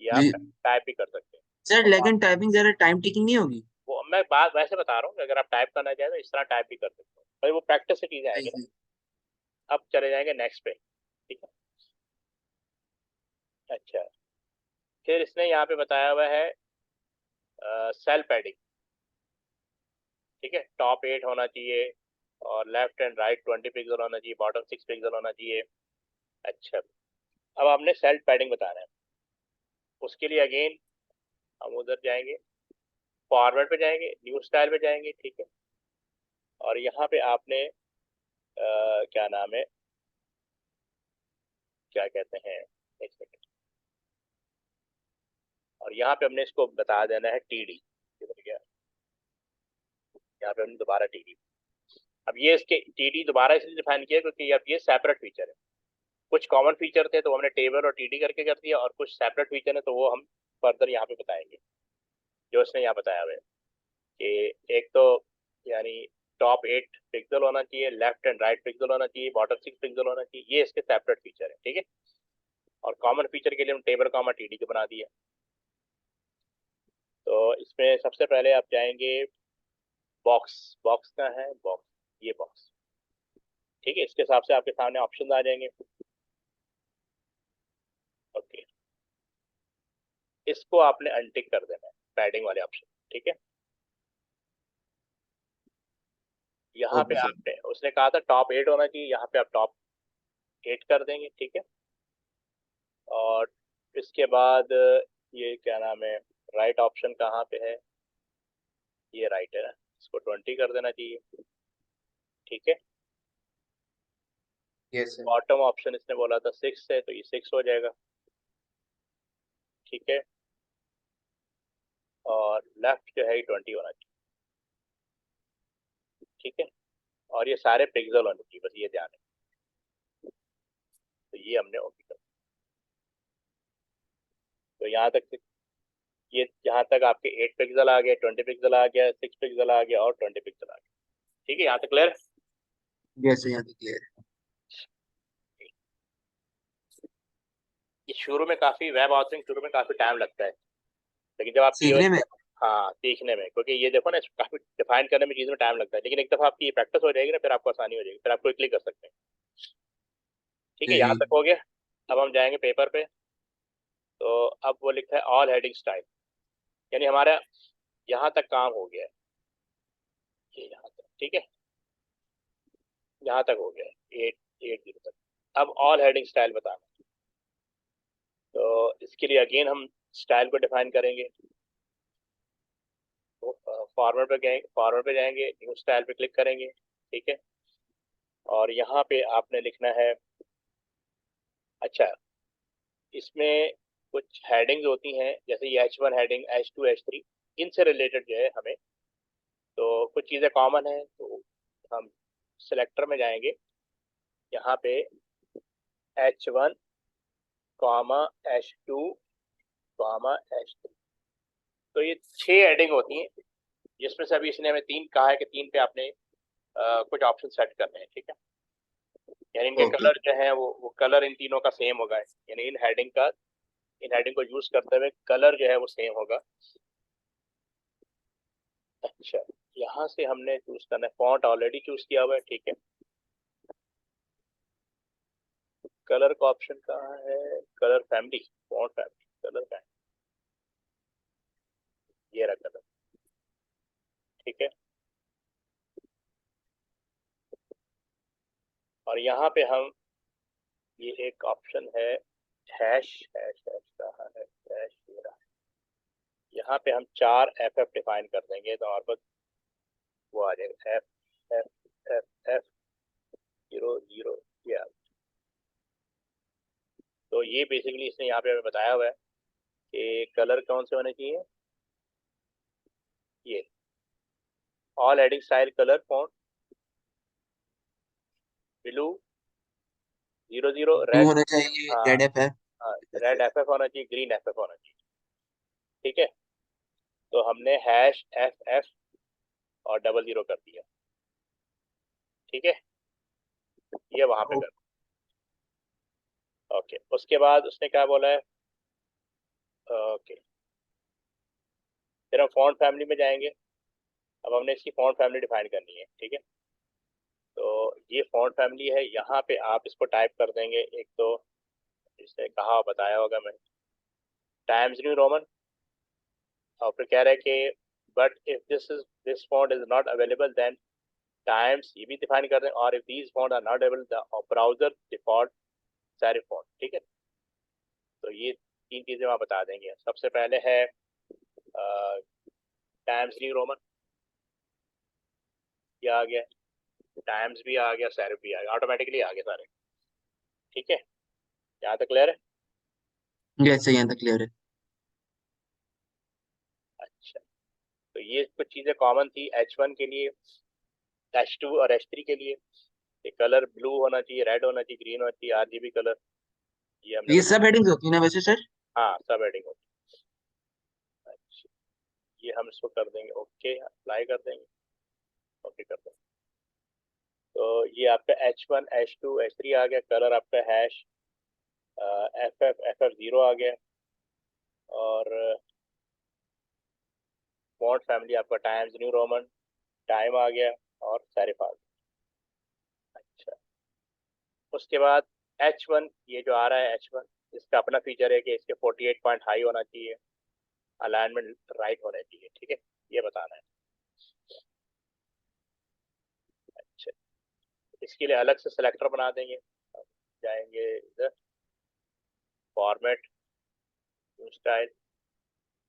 ये आप जी टाइप भी कर सकते हैं। सर, और लेकिन टाइपिंग जरा टाइम टेकिंग नहीं होगी? वो मैं बात वैसे बता रहा हूँ कि अगर आप टाइप करना चाहें तो इस तरह टाइप भी कर सकते हो, भाई वो प्रैक्टिस से चीजें सही आएंगी ना। सही। अब चले जाएंगे नेक्स्ट पे। ठीक है। अच्छा, फिर इसने यहाँ पे बताया हुआ है सेल पैडिंग। ठीक है, टॉप 8 होना चाहिए, और लेफ्ट एंड राइट 20 पिक्सल होना चाहिए, बॉटम 6 पिक्सल होना चाहिए। अच्छा, अब हमने सेल पैडिंग बताना है, उसके लिए अगेन हम उधर जाएंगे, फॉरवर्ड पे जाएंगे, न्यू स्टाइल पे जाएंगे। ठीक है, और यहाँ पे आपने क्या नाम है, क्या कहते हैं, एक सेकंड, और यहाँ पे हमने इसको बता देना है टीडी। यहाँ पे हमने दोबारा टीडी, अब ये इसके टीडी दोबारा इसलिए डिफाइन किया क्योंकि अब ये सेपरेट फीचर है। कुछ कॉमन फीचर थे तो हमने टेबल और टीडी करके कर दिया, और कुछ सेपरेट फीचर है तो वो हम फर्दर यहाँ पे बताएंगे, जो उसने यहाँ बताया हुआ है कि एक तो यानी टॉप 8 पिक्सल होना चाहिए, लेफ्ट एंड राइट पिक्सल होना चाहिए, बॉटम 6 पिक्सल होना चाहिए, ये इसके सेपरेट फीचर है। ठीक है, और कॉमन फीचर के लिए हम टेबल कॉमा टीडी को बना दिया। तो इसमें सबसे पहले आप जाएंगे बॉक्स, बॉक्स का है बॉक्स, ये बॉक्स। ठीक है, इसके हिसाब से आपके सामने ऑप्शन आ जाएंगे। ओके, इसको आपने अनटिक कर देना है, पैडिंग वाले ऑप्शन। ठीक है, यहाँ पे ओके सर। आपने, उसने कहा था टॉप 8 होना चाहिए, यहाँ पे आप टॉप 8 कर देंगे। ठीक है, और इसके बाद ये क्या नाम है, राइट ऑप्शन कहाँ पे है, ये राइट है ना, इसको 20 कर देना चाहिए। ठीक है, यस सर। बॉटम ऑप्शन इसने बोला था 6 है, तो ये 6 हो जाएगा। ठीक है, और लेफ्ट जो है ये 20 होना चाहिए। ठीक है, और ये सारे पिक्सल होने चाहिए, बस ये ध्यान है। तो ये हमने ओके कर, तो यहाँ तक, ये यहाँ तक आपके 8 पिक्सल आ गया, 20 पिक्सल आ गया, 6 पिक्सल आ गया, और 20 पिक्सल आ गया। ठीक है, यहाँ तक क्लियर। यस सर, यहाँ पे क्लियर है। ये शुरू में काफी, वेब ऑथरिंग शुरू में काफी टाइम लगता है, लेकिन जब आपकी सीखने में। हाँ सीखने में, क्योंकि ये देखो ना, काफी डिफाइन करने में चीज में टाइम लगता है, लेकिन एक दफा आपकी प्रैक्टिस हो जाएगी ना, फिर आपको आसानी हो जाएगी, फिर आप क्विकली कर सकते हैं। ठीक है, यहाँ जी। तक हो गया। अब हम जाएंगे पेपर पे, तो अब वो लिखा है ऑल हेडिंग स्टाइल, यानी हमारा यहाँ तक काम हो गया है, ये यहाँ तक। ठीक है, यहाँ तक हो गया है, 8 8 0 तक। अब ऑल हेडिंग स्टाइल बताना। तो इसके लिए अगेन हम स्टाइल को डिफाइन करेंगे। तो फॉर्मेट पे जाएंगे, न्यू स्टाइल पे क्लिक करेंगे, ठीक है। और यहाँ पे आपने लिखना है, अच्छा, इसमें कुछ हेडिंग्स होती हैं, जैसे ये H1 हेडिंग, H2, H3, इनसे रिलेटेड जो है हमें, तो कुछ चीज़ें कॉमन है, तो हम सिलेक्टर में जाएंगे, यहाँ पे H1 comma H2 comma H3, तो ये 6 हेडिंग होती हैं, जिसमें से अभी इसने हमें 3 कहा है कि 3 पे आपने कुछ ऑप्शन सेट करने हैं, ठीक है। यानी इनके ओके। कलर जो है वो कलर इन तीनों का सेम होगा, यानी इन हेडिंग को यूज करते हुए कलर जो है वो सेम होगा। अच्छा, यहाँ से हमने चूज करना है, फॉन्ट ऑलरेडी चूज किया हुआ है, ठीक है। कलर का ऑप्शन कहाँ है, colour family, font family, colour family, ये रहा कलर, ठीक है। और यहाँ पे हम, ये एक ऑप्शन है, हैश हैश हैश कहाँ है, हैश ये रहा। यहाँ पे हम 4 FF डिफाइन कर देंगे, तो हमारे पास वो आ जाएगा, एफ एफ एफ एफ 00, ये आ। तो ये बेसिकली इसने यहाँ पे हमें बताया हुआ है कि कलर कौन से होने चाहिए, ये all heading style colour font blue 00 blue red, होना चाहिए, हाँ रेड एफ हाँ, रेड है। FF होना चाहिए, ग्रीन FF होना चाहिए, ठीक है। तो हमने हैश FF और 00 कर दिया, ठीक है, ये वहां पे कर। ओके, उसके बाद उसने क्या बोला है, ओके, फिर हम फॉन्ट फैमिली में जाएंगे। अब हमने इसकी फॉन्ट फैमिली डिफाइन करनी है, ठीक है। तो ये फॉन्ट फैमिली है, यहाँ पे आप इसको टाइप कर देंगे, एक तो इसने कहा बताया होगा मैं, टाइम्स न्यू रोमन, और फिर कह रहा है कि but if this font is not available then Times, ये भी डिफाइन कर दें, और if these font are not available the browser default serif font, ठीक है। तो ये 3 चीजें वहाँ बता देंगे। सबसे पहले है टाइम्स न्यू रोमन, ये आ गया, टाइम्स भी आ गया, सैरिफ भी आ गया, ऑटोमेटिकली आ गए सारे, ठीक है। यहाँ तक क्लियर है। जैसे यहाँ तक क्लियर है। अच्छा, तो ये कुछ चीजें कॉमन थी H1 के लिए, H2 और H3 के लिए। ये कलर ब्लू होना चाहिए, रेड होना चाहिए, ग्रीन होना चाहिए, RGB कलर, ये हमने ये बता। सब हेडिंग्स होती है ना वैसे सर? हाँ, सब हेडिंग होती है। अच्छा, ये हम इसको कर देंगे, ओके अप्लाई कर देंगे, ओके कर देंगे। तो ये आपका H1 H2 H3 आ गया, कलर आपका हैश FF 0 आ गया, और फॉन्ट फैमिली आपका टाइम्स न्यू रोमन, टाइम आ गया, और सैरिफ आ गया। अच्छा, उसके बाद H1, ये जो आ रहा है H1, इसका अपना फीचर है कि इसके 48 पॉइंट हाई होना चाहिए, अलाइनमेंट राइट होना चाहिए, ठीक है, ये बताना है। अच्छा, इसके लिए अलग से सिलेक्टर बना देंगे, जाएंगे इधर, फॉर्मेट, न्यू स्टाइल,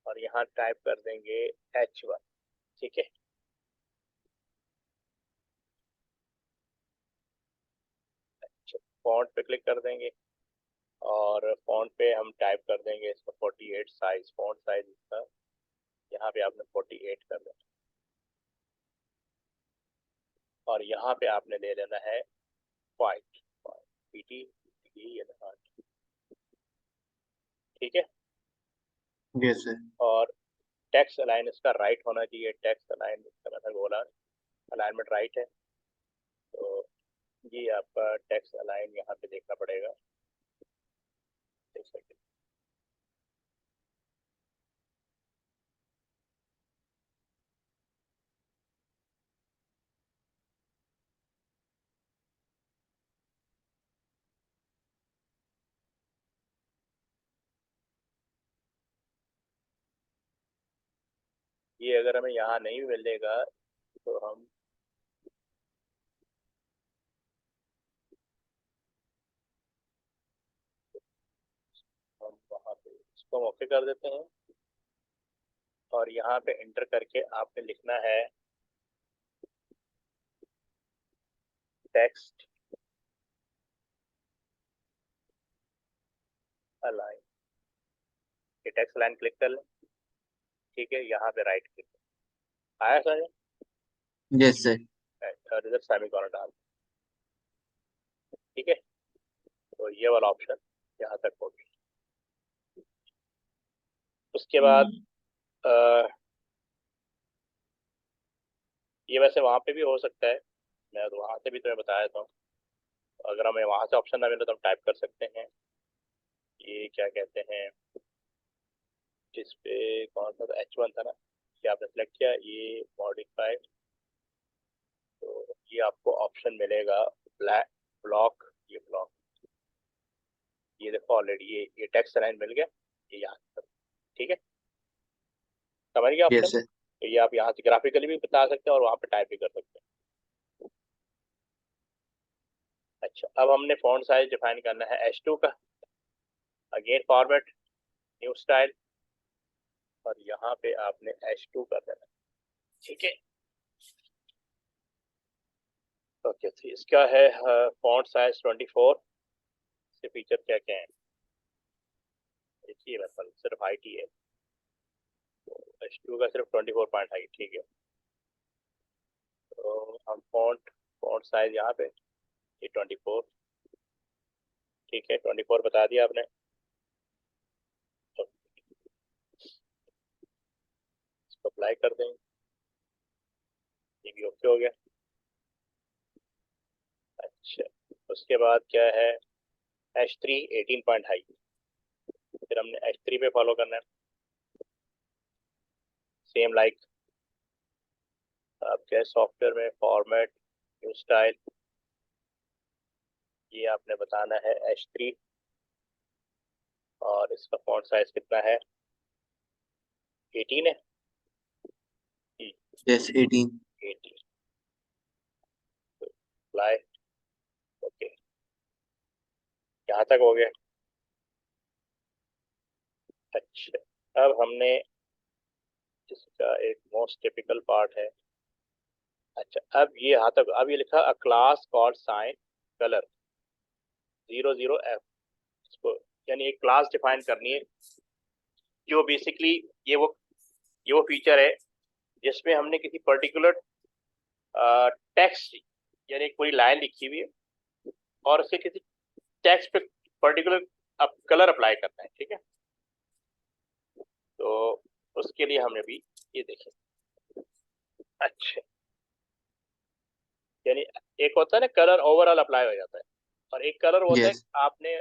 और यहाँ टाइप कर देंगे H1, ठीक है। अच्छा, फॉन्ट पे क्लिक कर देंगे, और फॉन्ट पे हम टाइप कर देंगे इसका 48 साइज, फॉन्ट साइज इसका यहाँ पे आपने 48 कर देना, और यहाँ पे आपने ले लेना है वाइट, PT, ये ना, ठीक है। Yes sir. और टेक्स्ट अलाइन इसका राइट होना चाहिए, टेक्स्ट अलाइन इसका मतलब बोला, अलाइनमेंट राइट है, तो ये आपका टेक्स्ट अलाइन यहाँ पे देखना पड़ेगा, एक सेकंड। ये अगर हमें यहाँ नहीं मिलेगा तो हम, हम ओके कर देते हैं और यहाँ पे एंटर करके आपने लिखना है टेक्स्ट अलाइन। ये टेक्स्ट अलाइन क्लिक कर लें, ठीक है। यहाँ पे राइट क्लिक आया सर, यस सर। और इधर सेमीकोलन डाल, ठीक है। तो ये वाला ऑप्शन यहाँ तक हो गया। उसके बाद ये वैसे वहाँ पे भी हो सकता है, मैं तो वहाँ से भी तुम्हें बताया था। अगर हमें वहाँ से ऑप्शन ना मिले तो हम टाइप कर सकते हैं, ये क्या कहते हैं, इस पे कौन सा था, H1 था ना, ये आपने सेलेक्ट किया, ये मॉडिफाइड। तो ये आपको ऑप्शन मिलेगा ब्लैक ब्लॉक, ये ब्लॉक, ये देखो ऑलरेडी ये टेक्स्ट लाइन मिल गया, ये यहाँ पर, ठीक है। समझ गया ऑप्शन। Yes sir. तो ये आप यहाँ से ग्राफिकली भी बता सकते हैं और वहाँ पे टाइप भी कर सकते हैं। अच्छा, अब हमने फॉन्ट साइज डिफाइन करना है H2 का। अगेन फॉर्मेट, न्यू स्टाइल, और यहाँ पे आपने H2 कर देना, ठीक है। ओके, तो इसका है फॉन्ट साइज 24। इसके फीचर क्या क्या है देखिए, मतलब सिर्फ हाइट ही है, H2 का सिर्फ 24 पॉइंट हाइट, ठीक है। तो हम फॉन्ट फॉन्ट साइज यहाँ पे ये 24, ठीक है, 24 बता दिया आपने। तो इसको अप्लाई कर देंगे, ये भी ओके हो गया। अच्छा, उसके बाद क्या है, H3 18 पॉइंट हाई, फिर हमने H3 पे फॉलो करना है, सेम लाइक आपके सॉफ्टवेयर में फॉर्मेट, न्यू स्टाइल, ये आपने बताना है H3, और इसका फॉन्ट साइज कितना है, 18 है, यस 18। 18, अप्लाई, ओके, यहाँ तक हो गया। अच्छा, अब हमने इसका एक मोस्ट टिपिकल पार्ट है। अच्छा, अब ये यहाँ तक, अब ये लिखा a class called sign colour 00F, इसको यानी एक क्लास डिफाइन करनी है, जो बेसिकली ये वो ये वो फीचर है जिसमें हमने किसी पर्टिकुलर टेक्स्ट, यानी एक पूरी लाइन लिखी हुई है और उसके किसी टेक्स्ट पे पर्टिकुलर कलर अप्लाई करना है, ठीक है। तो उसके लिए हमने भी ये देखें। अच्छा, यानी एक होता है ना कलर ओवरऑल अप्लाई हो जाता है, और एक कलर होता है यस आपने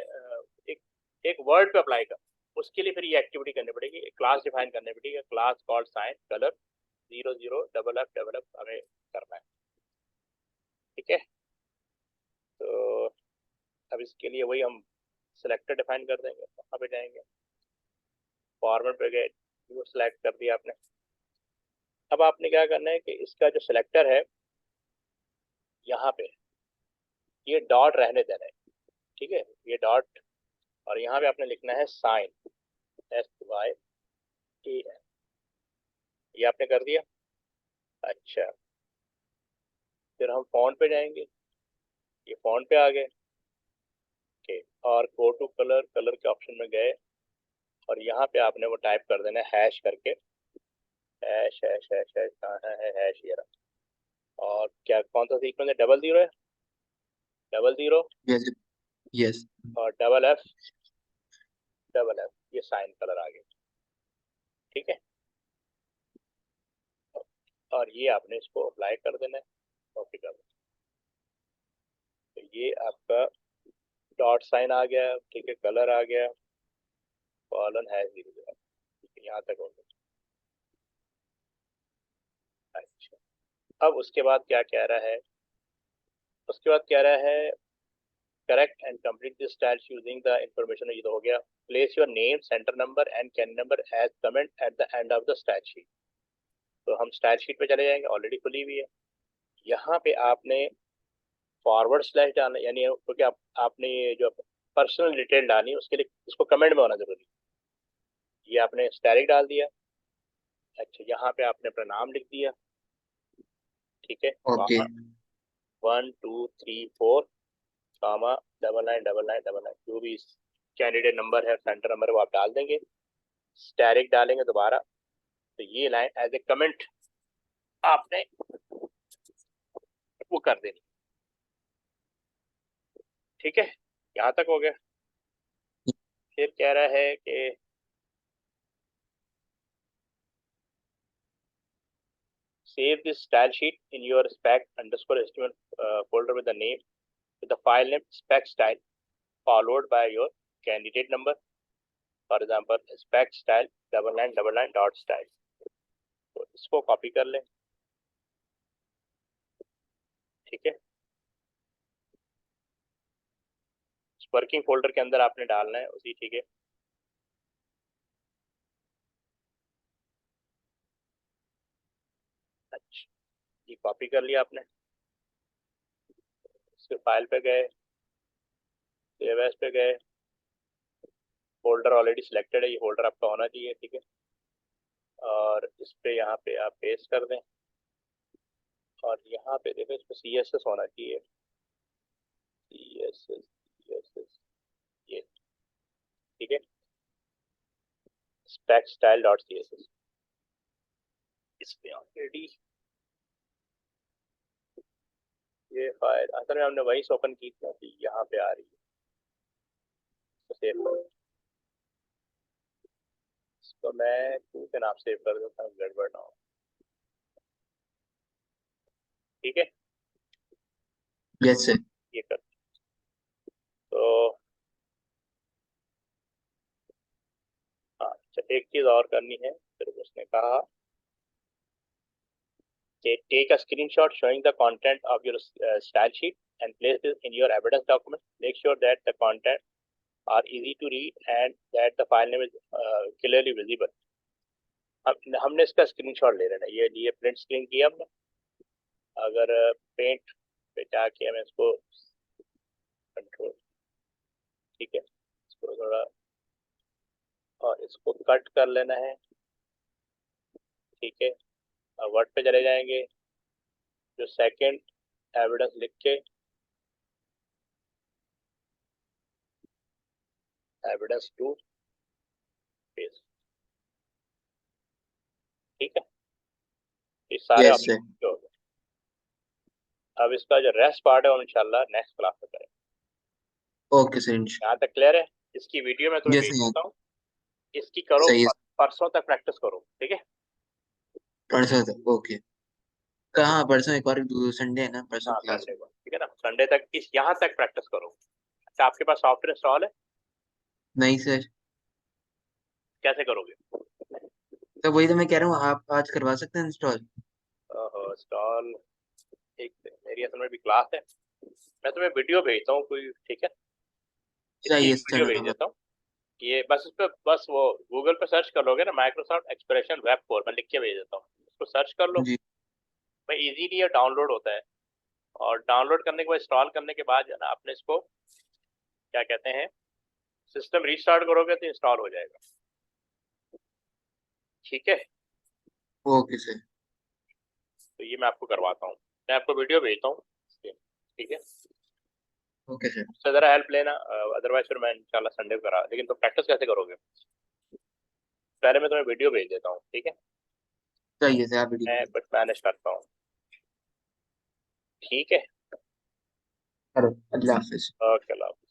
एक एक वर्ड पे अप्लाई कर, उसके लिए फिर ये एक्टिविटी करनी पड़ेगी, एक क्लास डिफाइन करनी पड़ेगी, class called sign colour 00FF हमें करना है, ठीक है। तो अब इसके लिए वही हम सिलेक्टर डिफाइन कर देंगे, वहाँ पे जाएंगे, फॉर्मेट पे गए, वो सिलेक्ट कर दिया आपने। अब आपने क्या करना है कि इसका जो सिलेक्टर है यहाँ पे ये डॉट रहने देना है, ठीक है, ये डॉट, और यहाँ पे आपने लिखना है साइन, SYAN, ये आपने कर दिया। अच्छा, फिर हम फॉन्ट पे जाएंगे, ये फॉन्ट पे आ गए, ओके, और गो टू कलर, कलर के ऑप्शन में गए, और यहाँ पे आपने वो टाइप कर देना है हैश करके, हैश हैश हैश हैश कहाँ है, हैश ये रहा। और क्या कौन सा सीक्वेंस है, 00 है, 00 यस यस। और डबल एफ, ये साइन कलर आ गया, ठीक है। और ये आपने इसको अप्लाई कर देना है, ओके कर देना। तो ये आपका डॉट साइन आ गया, ठीक है, कलर आ गया, कॉलन हैश 00, यहाँ तक हो गया। अच्छा, अब उसके बाद क्या कह रहा है, उसके बाद कह रहा है correct and complete this styles using the information, ये तो हो गया। Place your name, centre number and can number as comment at the end of the style sheet. तो हम स्टाइल शीट पे चले जाएंगे, ऑलरेडी खुली हुई है। यहाँ पे आपने फॉरवर्ड स्लैश डालना, यानी क्योंकि आपने ये जो पर्सनल डिटेल डालनी है उसके लिए इसको कमेंट में होना जरूरी है, ये आपने स्टैटिक डाल दिया। अच्छा, यहाँ पे आपने अपना नाम लिख दिया, ठीक है, okay. 1234, comma, double nine double nine double nine, जो भी कैंडिडेट नंबर है, सेंटर नंबर है, वो आप डाल देंगे। स्टैटिक डालेंगे दोबारा, तो ये लाइन एज ए कमेंट आपने वो कर देनी। ठीक है, यहाँ तक हो गया। फिर कह रहा है कि save this style sheet in your spec underscore HTML folder with the name, with the file name spec style followed by your candidate number. For example, spec style double nine dot style. तो इसको copy कर लें, ठीक है। Working folder के अंदर आपने डालना है उसी, ठीक है। अच्छा, ये कॉपी कर लिया आपने। इसके फाइल पे गए, सेव एज पे गए, फोल्डर ऑलरेडी सिलेक्टेड है, ये फोल्डर आपका होना चाहिए, ठीक है। और इस पे यहाँ पे आप पेस्ट कर दें, और यहाँ पे देखो इस पे CSS होना चाहिए, CSS, ये, ठीक है, spec style डॉट CSS। इस पे ऑलरेडी ये फाइल असल में हमने वही ओपन की थी, अभी यहाँ पे आ रही है, तो सेव करो। इसको मैं टू के नाम सेव कर देता हूँ, गड़बड़ ना हो, ठीक है। Yes sir. ये कर, तो हाँ, अच्छा, एक चीज और करनी है। फिर उसने कहा कि take a screenshot showing the content of your style sheet and place this in your evidence document. Make sure that the content are easy to read and that the file name is clearly visible. हमने इसका screenshot ले लेना, ये लिए print screen किया हमने। अगर paint पे जाके हम इसको कंट्रोल, ठीक है, इसको थोड़ा और इसको कट कर लेना है, ठीक है। वर्ड पे चले जाएंगे, जो सेकंड एविडेंस लिख के एविडेंस टू पेज, ठीक है। ये सारे यस सर। ऑप्शन हो गए। अब इसका जो रेस्ट पार्ट है वो इंशाल्लाह नेक्स्ट क्लास में करेंगे। Okay sir. यहाँ तक क्लियर है? इसकी वीडियो मैं तुम्हें यस भेज सर। देता हूँ, इसकी करो, सही है। परसों तक प्रैक्टिस करो, ठीक है। परसों तक ओके। कहाँ परसों, एक और संडे है ना, परसों हाँ, क्लास संडे में। को, ठीक है ना, संडे तक इस यहाँ तक प्रैक्टिस करो। अच्छा, आपके पास सॉफ्टवेयर इंस्टॉल है? नहीं सर। कैसे करोगे? तो वही तो मैं कह रहा हूँ, आप आज करवा सकते हैं इंस्टॉल। इंस्टॉल, एक मेरी असल में भी क्लास है, मैं तुम्हें वीडियो भेजता हूँ कोई, ठीक है। इसकी सही एक है वीडियो सर। भेज देता हूँ। ये बस इस पे बस वो गूगल पे सर्च कर लोगे ना, माइक्रोसॉफ्ट एक्सप्रेशन वेब कोर, मैं लिख के भेज देता हूँ, उसको सर्च कर लो। जी। भाई इजीली ये डाउनलोड होता है, और डाउनलोड करने के बाद, इंस्टॉल करने के बाद जो है ना, आपने इसको क्या कहते हैं, सिस्टम रीस्टार्ट करोगे तो इंस्टॉल हो जाएगा, ठीक है। Okay sir. तो ये मैं आपको करवाता हूँ, मैं आपको वीडियो भेजता हूँ, ठीक है। Okay sir. उससे ज़रा हेल्प लेना, अदरवाइज फिर मैं इंशाल्लाह संडे को करा, लेकिन तो प्रैक्टिस कैसे करोगे? पहले मैं तुम्हें वीडियो भेज देता हूँ, ठीक है, सही है सर, आप वीडियो मैं भेज बस मैनेज करता हूँ, ठीक है। करो। अल्लाह हाफिज। ओके, अल्लाह हाफ़िज़।